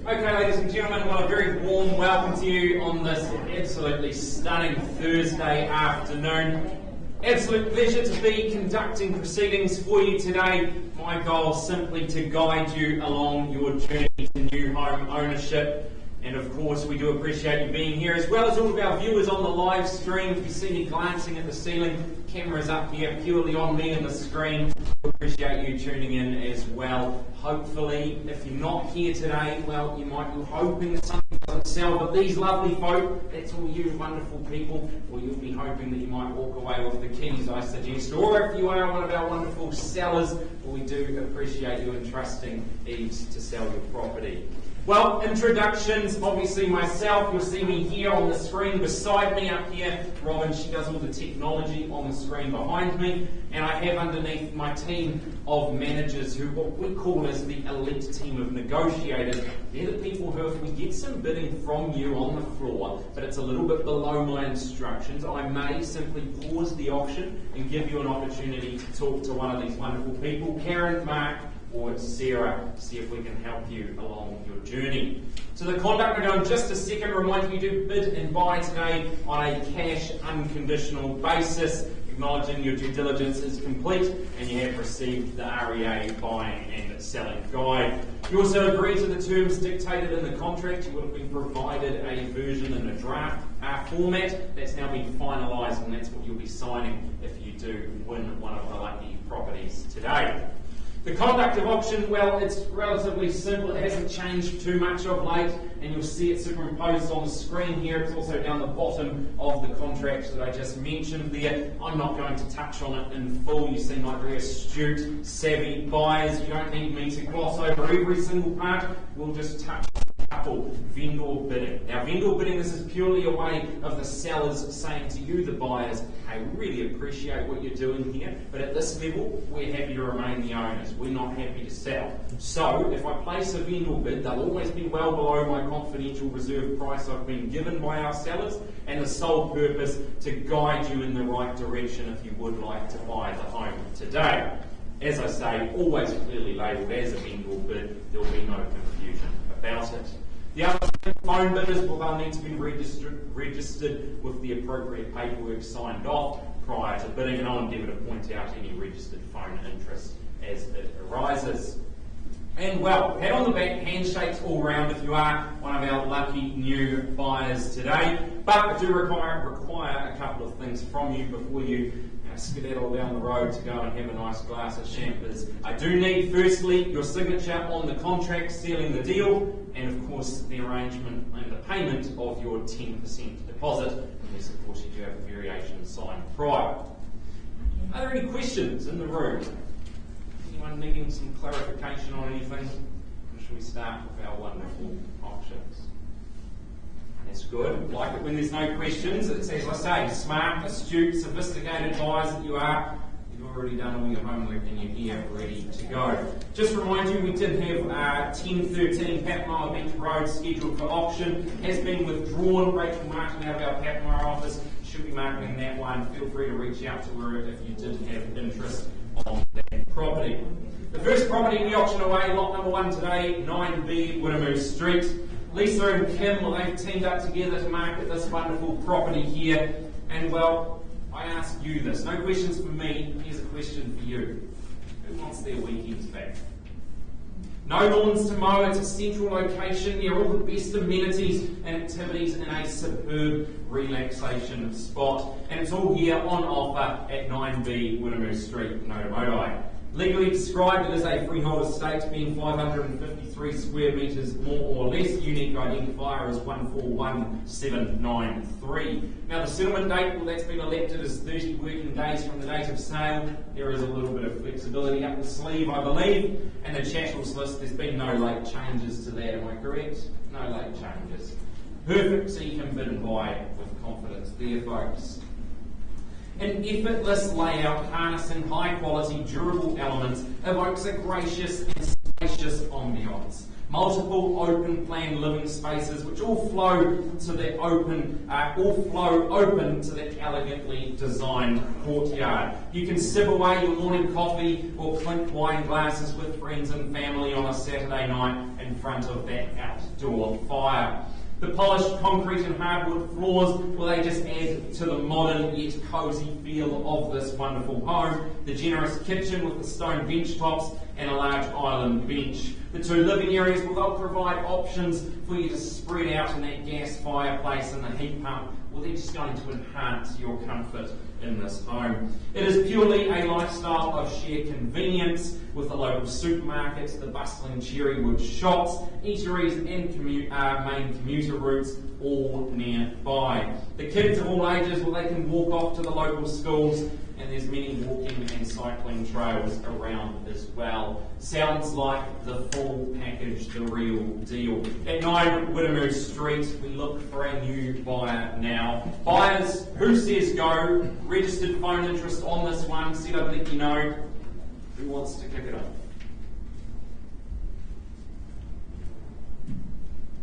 Okay, ladies and gentlemen, well, a very warm welcome to you on this absolutely stunning Thursday afternoon. Absolute pleasure to be conducting proceedings for you today. My goal is simply to guide you along your journey to new home ownership. And of course, we do appreciate you being here, as well as all of our viewers on the live stream. If you see me glancing at the ceiling, cameras up here purely on me and the screen. We appreciate you tuning in as well. Hopefully, if you're not here today, well, you might be hoping that something doesn't sell, but these lovely folk, that's all you wonderful people, well, you'll be hoping that you might walk away with the keys, I suggest. Or if you are one of our wonderful sellers, well, we do appreciate you entrusting EVES to sell your property. Well, introductions, obviously myself, you'll see me here on the screen beside me up here. Robin, she does all the technology on the screen behind me. And I have underneath my team of managers who what we call as the elite team of negotiators. They're the people who, if we get some bidding from you on the floor, but it's a little bit below my instructions, I may simply pause the auction and give you an opportunity to talk to one of these wonderful people, Karen, Mark, or Sarah, see if we can help you along your journey. So the conduct we're going in just a second. Remind you do bid and buy today on a cash unconditional basis, acknowledging your due diligence is complete and you have received the REA buying and selling guide. You also agree to the terms dictated in the contract. You would have been provided a version in a draft format. That's now been finalised, and that's what you'll be signing if you do win one of the lucky properties today. The conduct of auction, well, it's relatively simple. It hasn't changed too much of late, and you'll see it superimposed on the screen here. It's also down the bottom of the contract that I just mentioned there. I'm not going to touch on it in full. You seem like very astute, savvy buyers. You don't need me to gloss over every single part. We'll just touch on a couple. Vendor bidding. Now, vendor bidding, this is purely a way of the sellers saying to you, the buyers, hey, we really appreciate what you're doing here, but at this level, we're happy to remain the owners. We're not happy to sell. So, if I place a vendor bid, they'll always be well below my confidential reserve price I've been given by our sellers, and the sole purpose to guide you in the right direction if you would like to buy the home today. As I say, always clearly labelled as a vendor bid, there will be no confusion about it. The other phone bidders, well, they'll need to be registered with the appropriate paperwork signed off prior to bidding, and I'll endeavour to point out any registered phone interest as it arises. And well, pat on the back, handshakes all round if you are one of our lucky new buyers today. But I do require a couple of things from you before you skedaddle down the road to go and have a nice glass of champers. I do need, firstly, your signature on the contract sealing the deal, and of course the arrangement and the payment of your 10% deposit, unless of course you do have a variation signed prior. Are there any questions in the room? Anyone needing some clarification on anything? Or should we start with our wonderful options? That's good. Like it when there's no questions. It's, as I say, smart, astute, sophisticated buyers that you are. You've already done all your homework and you're here ready to go. Just to remind you, we did have 1013 Patmore Beach Road scheduled for auction. Has been withdrawn. Rachel Martin out of our Patmore office should be marketing that one. Feel free to reach out to her if you did have interest on that property. The first property in the auction away, lot number 1 today, 9B Wiremu Street. Lisa and Kim, well, they've teamed up together to market this wonderful property here. And well, I ask you this. No questions for me. Here's a question for you. Who wants their weekends back? No lawns to mow. It's a central location near all the best amenities and activities in a superb relaxation spot. And it's all here on offer at 9B Wiremu Street, Notamodi. Legally described, it is a freehold estate, being 553 square metres more or less. Unique identifier is 141793. Now the settlement date, well, that's been elected as 30 working days from the date of sale. There is a little bit of flexibility up the sleeve, I believe. And the chattels list, there's been no late changes to that, am I correct? No late changes. Perfect, so you can bid and buy with confidence there, folks. An effortless layout harnessing high-quality, durable elements evokes a gracious and spacious ambiance. Multiple open plan living spaces which all flow to the open to the elegantly designed courtyard. You can sip away your morning coffee or clink wine glasses with friends and family on a Saturday night in front of that outdoor fire. The polished concrete and hardwood floors, well, they just add to the modern yet cosy feel of this wonderful home. The generous kitchen with the stone bench tops and a large island bench. The two living areas, well, they'll provide options for you to spread out in that gas fireplace and the heat pump. Well, they're just going to enhance your comfort in this home. It is purely a lifestyle of sheer convenience with the local supermarkets, the bustling Cherrywood shops, eateries and main commuter routes all nearby. The kids of all ages, well, they can walk off to the local schools, and there's many walking and cycling trails around as well. Sounds like the full package, the real deal. At 9 Wiremu Street, we look for a new buyer now. Buyers, who says go? Registered phone interest on this one. Said I'd let you know. Who wants to kick it off?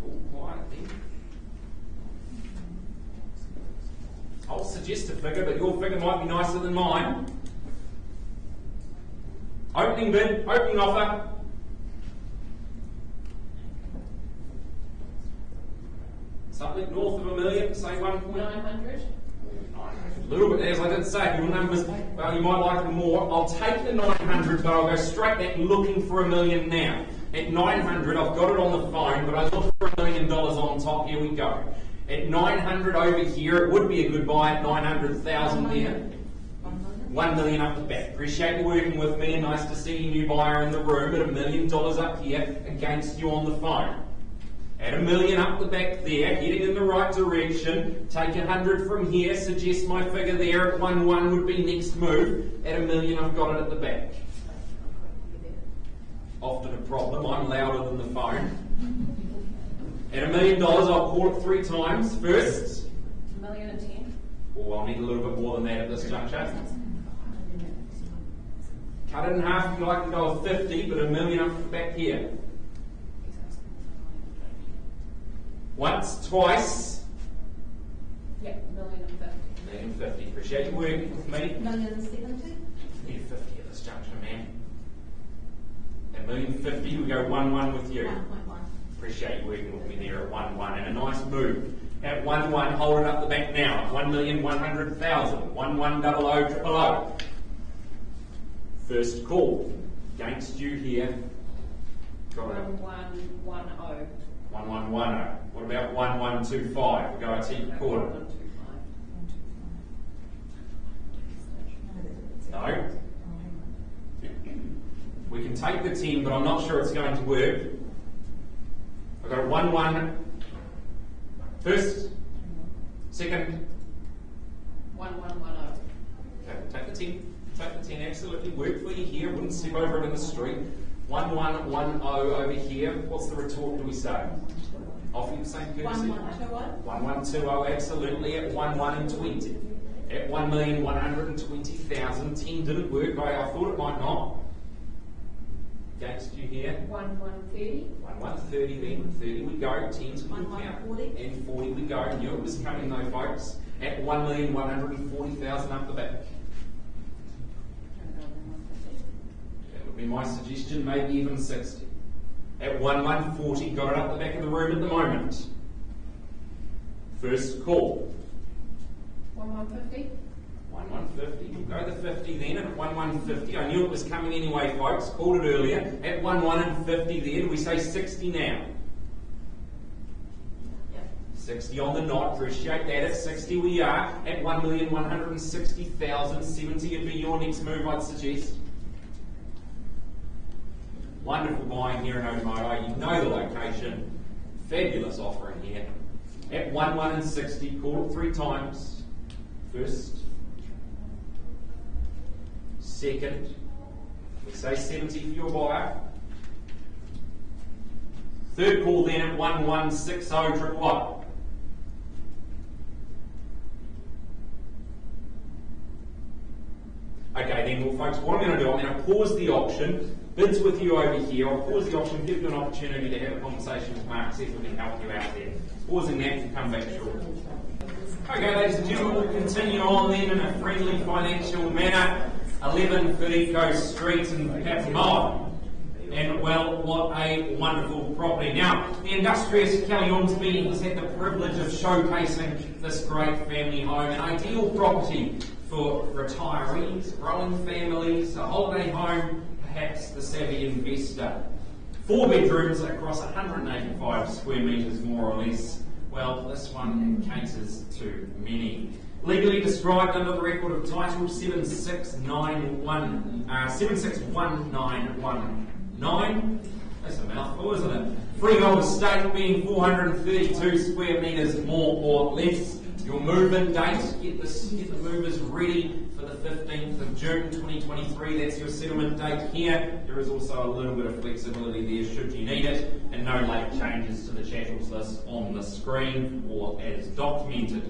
All quiet then. I'll suggest a figure, but your figure might be nicer than mine. Opening bid, opening offer. Something north of $1 million, say 900. A little bit, as I did say, your numbers, well, you might like them more. I'll take the 900, but I'll go straight back looking for $1 million now. At 900, I've got it on the phone, but I look for $1 million on top. Here we go. At 900 over here, it would be a good buy at 900,000 there. 1 million up the back. Appreciate you working with me, and nice to see you, new buyer in the room at $1 million up here against you on the phone. At $1 million up the back there, heading in the right direction. Take 100 from here, suggest my figure there at 1-1 would be next move. At $1 million, I've got it at the back. Often a problem, I'm louder than the phone. At $1 million, I'll call it 3 times. First. $1,010,000. Oh, I'll need a little bit more than that at this juncture. Cut it in half if you like and go with 50, but $1 million up the back here. Once, twice. Yeah, $1,050,000. $1,050,000. Appreciate you working with me. $1,070,000. Need 50 at this juncture, man. At $1,050,000, we go 1-1 with you. 1.1. Appreciate you working with me there at 1-1, and a nice move. At 1-1, hold it up the back now. 1,100,000. 1100,000. First call against you here. Got it. 1110. 1110. What about 1125? We'll go a T quarter. 125. No. We can take the 10, but I'm not sure it's going to work. I've got a 1-1. First, second. 1110. Okay, take the 10. Take the 10, absolutely. Work for you here. Wouldn't step over it in the street. 1110 over here. What's the retort, do we say? Offer you the same courtesy? 1120. 1120, absolutely. At 1120. At 1,120,000. 10 didn't work. I thought it might not. Against you here. 1130. 1130 then. 30 we go. 10's we count. 1140. And 40 we go. Knew it was coming though, folks. At 1,140,000 up the back. That would be my suggestion, maybe even 60. At 1,140, got it up the back of the room at the moment. First call. 1150. 1150, we'll go the 50 then at 1150. I knew it was coming anyway, folks. Called it earlier. At 1150 there, do we say 60 now? Yep. 60 on the knot, appreciate that. At 60 we are. At 1,160,000, 70 would be your next move, I'd suggest. Wonderful buying here in Otamoto. You know the location. Fabulous offering here. At 1,160, call it 3 times. First. Second. We say 70 for your buyer. Third call then at 1,160,111. Okay then, well folks, what I'm going to do, I'm going to pause the auction. bids with you over here. I'll pause the auction, give you an opportunity to have a conversation with Mark, see if we can help you out there. Pausing that and come back shortly. Okay, ladies and gentlemen, we'll continue on then in a friendly financial manner. 11 Wiremu Street in Camellia. And well, what a wonderful property. Now, the industrious Kelly Ormsby has had the privilege of showcasing this great family home, an ideal property for retirees, growing families, a holiday home, perhaps the savvy investor. 4 bedrooms across 185 square metres more or less. Well, this one caters to many. Legally described under the record of title 76119. That's a mouthful, isn't it? Freehold estate being 432 square metres more or less. Your move-in date, get the movers ready for the 15th of June 2023. That's your settlement date here. There is also a little bit of flexibility there should you need it, and no late changes to the chattels list on the screen or as documented.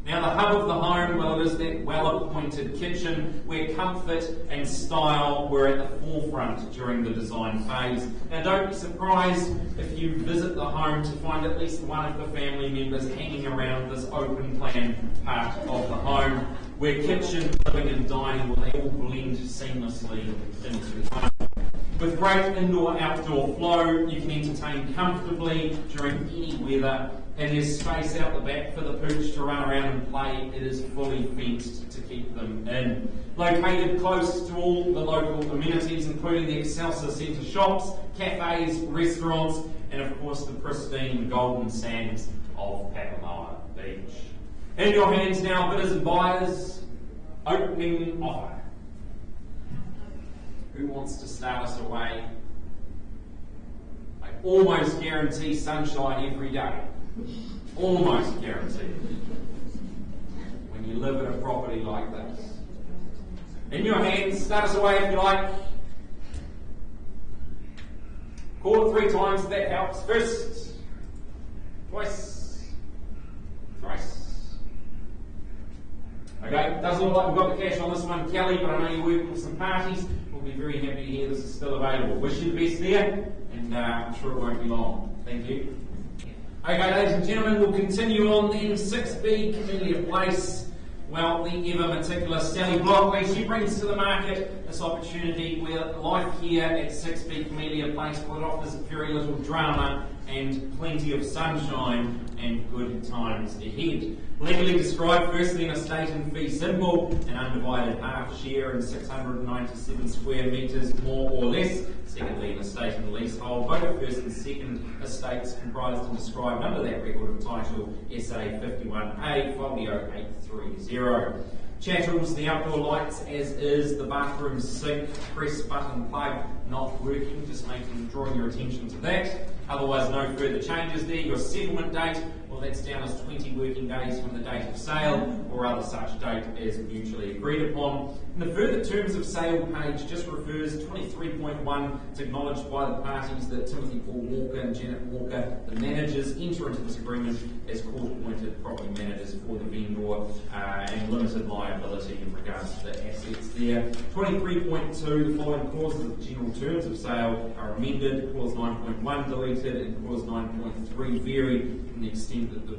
Now the hub of the home, well, it is that well-appointed kitchen where comfort and style were at the forefront during the design phase. Now don't be surprised if you visit the home to find at least one of the family members hanging around this open plan part of the home, where kitchen, living and dining will all blend seamlessly into the home. With great indoor-outdoor flow, you can entertain comfortably during any weather, and there's space out the back for the pooch to run around and play. It is fully fenced to keep them in. Located close to all the local amenities, including the Excelsior Centre shops, cafes, restaurants, and of course the pristine golden sands of Camellia Beach. In your hands now, bidders and buyers, opening offer. Who wants to start us away? I almost guarantee sunshine every day. Almost guarantee. When you live in a property like this. In your hands, start us away if you like. Call it 3 times if that helps. First, twice, thrice. Okay, doesn't look like we've got the cash on this one, Kelly, but I know you work with some parties. We'll be very happy to hear this is still available. Wish you the best there, and I'm sure it won't be long. Thank you. Okay, ladies and gentlemen, we'll continue on then. 6B, Camellia Place. Well, the ever meticulous Sally Blockley, she brings to the market this opportunity where life here at 6B Camellia Place, well, it offers very little drama and plenty of sunshine and good times ahead. Legally described, firstly an estate in fee simple, an undivided half share in 697 square metres more or less. Secondly, an estate in leasehold, both first and second estates comprised and described under that record of title SA 51A folio 830. Chattels, the outdoor lights as is, the bathroom sink, press button plug not working, just drawing your attention to that. Otherwise, no further changes there. Your settlement date, well, that's down as 20 working days from the date of sale or other such date as mutually agreed upon. And the further terms of sale page just refers 23.1. It's acknowledged by the parties that Timothy Paul Walker and Janet Walker, the managers, enter into this agreement as court-appointed property managers for the vendor and limited liability in regards to the assets there. 23.2, the following clauses of the general terms of sale are amended. Clause 9.1 deleted and clause 9.3 varied in the extent that the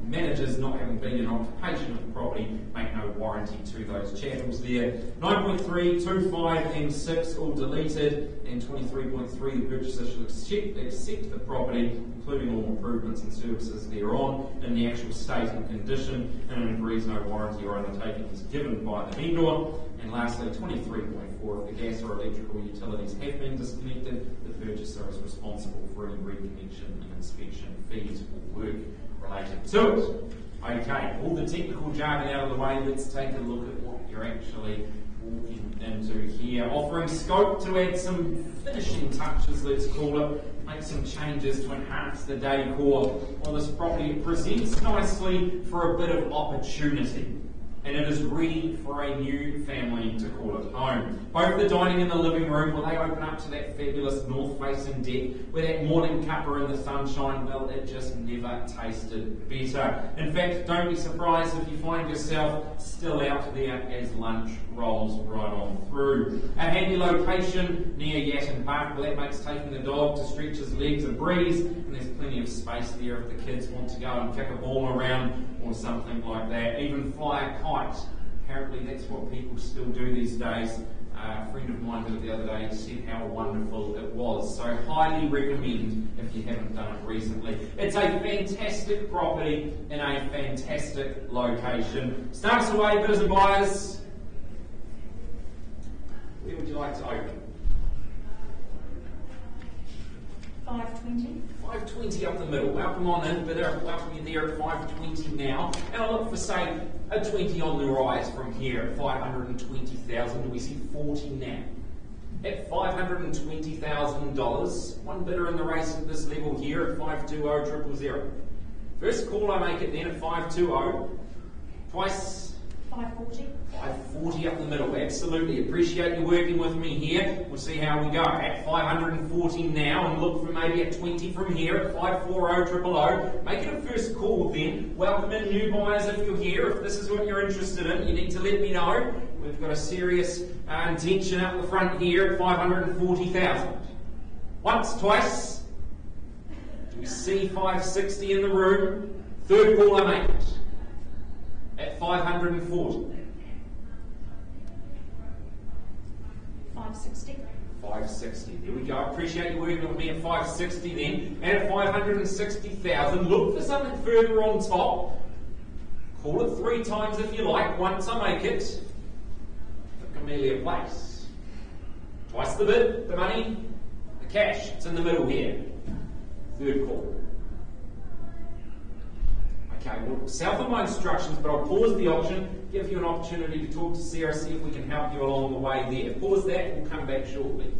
managers not having been in occupation of the property make no warranty to those chattels there. 9.3, 2, 5 and 6 all deleted, and 23.3 the purchaser shall accept the property including all improvements and services thereon in the actual state and condition, and agrees no warranty or undertaking is given by the vendor. And lastly, 23.4, if the gas or electrical utilities have been disconnected, the purchaser is responsible for any reconnection and inspection fees or work related to it. Okay, all the technical jargon out of the way, let's take a look at what you're actually walking into here. Offering scope to add some finishing touches, let's call it, make some changes to enhance the decor on this property. It presents nicely for a bit of opportunity. and it is ready for a new family to call it home. Both the dining and the living room, well, they open up to that fabulous north-facing deck where that morning cuppa in the sunshine, well, it just never tasted better. In fact, don't be surprised if you find yourself still out there as lunch rolls right on through. A handy location near Yatton Park, well, that makes taking the dog to stretch his legs a breeze, and there's plenty of space there if the kids want to go and kick a ball around or something like that. Even fly a kite. Apparently that's what people still do these days. A friend of mine did it the other day, said how wonderful it was. So highly recommend if you haven't done it recently. It's a fantastic property in a fantastic location. Start us away, bidders and buyers. Where would you like to open? 520. 520 up the middle. Welcome on in, bidder. Welcome you there at 520 now. And I'll look for, say, a 20 on the rise from here at 520,000. Do we see 40 now? At $520,000. One bidder in the race at this level here at 520,000. First call I make it then at 520. Twice. 540. 540 up the middle, absolutely. Appreciate you working with me here. We'll see how we go. At 540 now, and look for maybe a 20 from here at 540,000. Make it a first call then. Welcome in new buyers if you're here. If this is what you're interested in, you need to let me know. We've got a serious intention up the front here at 540,000. Once, twice. Do we see 560 in the room? Third call I make it. At 540. 560. 560. There we go. Appreciate you working with me at 560 then. And at 560,000, look for something further on top. Call it 3 times if you like. Once I make it, the Camellia Place. Twice the bid, the money, the cash. It's in the middle here. Third call. Okay, well, south of my instructions, but I'll pause the auction, give you an opportunity to talk to Sarah, see if we can help you along the way there. Pause that, we'll come back shortly.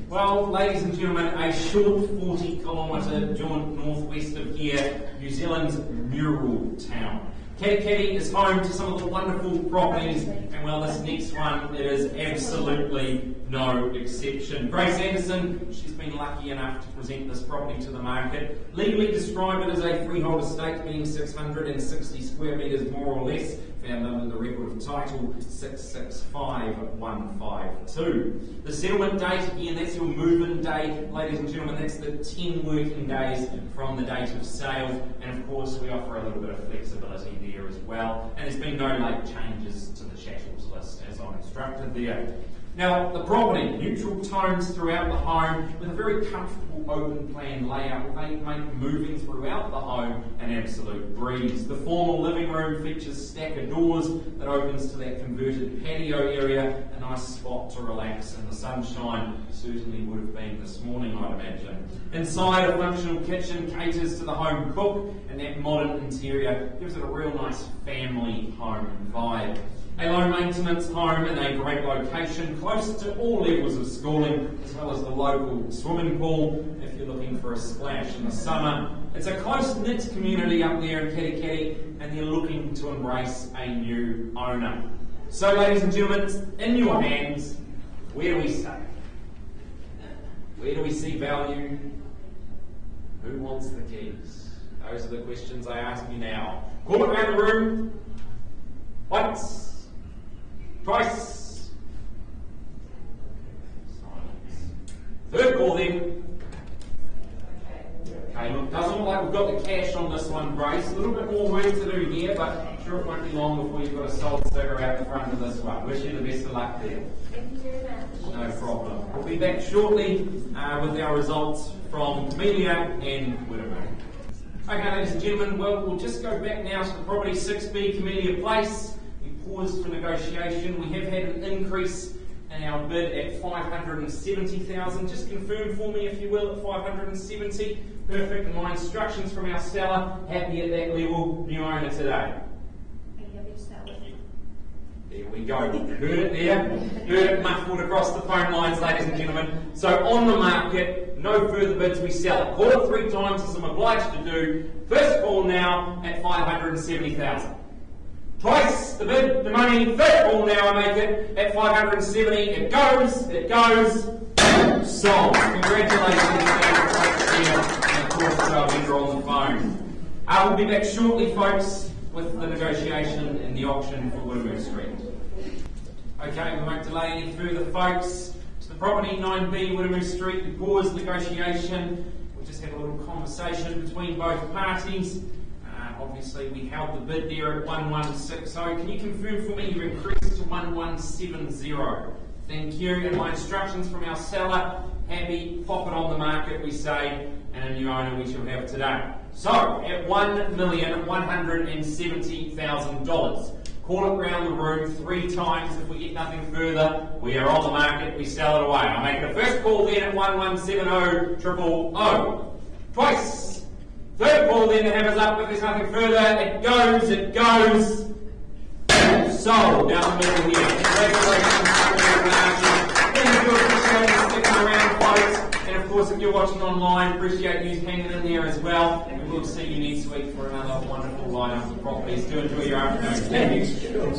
Well, ladies and gentlemen, a short 40-kilometre jaunt northwest of here, New Zealand's mural town. Katikati is home to some of the wonderful properties, and well, this next one, it is absolutely no exception. Grace Anderson, she's been lucky enough to present this property to the market. Legally described it as a freehold estate, being 660 square metres more or less, found under the record of title 665152. The settlement date, again, that's your move-in date, ladies and gentlemen, that's the 10 working days from the date of sale, and of course we offer a little bit of flexibility there as well, and there's been no late changes to the chattels list as I'm instructed there. Now, the property, neutral tones throughout the home with a very comfortable open plan layout. They make moving throughout the home an absolute breeze. The formal living room features stack of doors that opens to that converted patio area, a nice spot to relax in the sunshine. Certainly would have been this morning, I'd imagine. Inside, a functional kitchen caters to the home cook, and that modern interior gives it a real nice family home vibe. A low maintenance home in a great location, close to all levels of schooling, as well as the local swimming pool if you're looking for a splash in the summer. It's a close-knit community up there in Katikati, and they're looking to embrace a new owner. So, ladies and gentlemen, it's in your hands. Where do we stay? Where do we see value? Who wants the keys? Those are the questions I ask you now. Call it around the room. Once. Twice. Silence. Third call then. Okay, look, doesn't look like we've got the cash on this one, Grace. A little bit more work to do here, but I'm sure it won't be long before you've got a sold sticker out the front of this one. Wish you the best of luck there. Thank you very much. No problem. We'll be back shortly with our results from Camellia and Wiremu. Okay, ladies and gentlemen, well, we'll just go back now to the property 6B Camellia Place. Paused for negotiation. We have had an increase in our bid at 570,000. Just confirm for me, if you will, at 570. Perfect. And my instructions from our seller. Happy at that level. New owner today. Are you happy to sell it? There we go. Heard it there. Heard it muffled across the phone lines, ladies and gentlemen. So on the market, no further bids. We sell it. Call it 3 times as I'm obliged to do. First call now at 570,000. Twice the bid, the money, third call now, I make it at 570. It goes, sold. Congratulations, and of course, to our vendor on the phone. We'll be back shortly, folks, with the negotiation and the auction for Wiremu Street. Okay, we won't delay any further, folks. To the property 9B, Wiremu Street, we paused negotiation. We just had a little conversation between both parties. Obviously, we held the bid there at 1160. Can you confirm for me you increased to 1170? Thank you. And my instructions from our seller, happy, pop it on the market, we say, and a new owner we shall have today. So, at $1,170,000. Call it round the room 3 times. If we get nothing further, we are on the market, we sell it away. I'll make the first call then at 1170,000. Twice. Third call then, the hammer's up. If there's nothing further, it goes. Sold down the middle here. Congratulations. Thank you for sticking around, folks. And of course, if you're watching online, appreciate you hanging in there as well. And we'll see you next week for another wonderful lineup of properties. Do enjoy your afternoon. Thank you.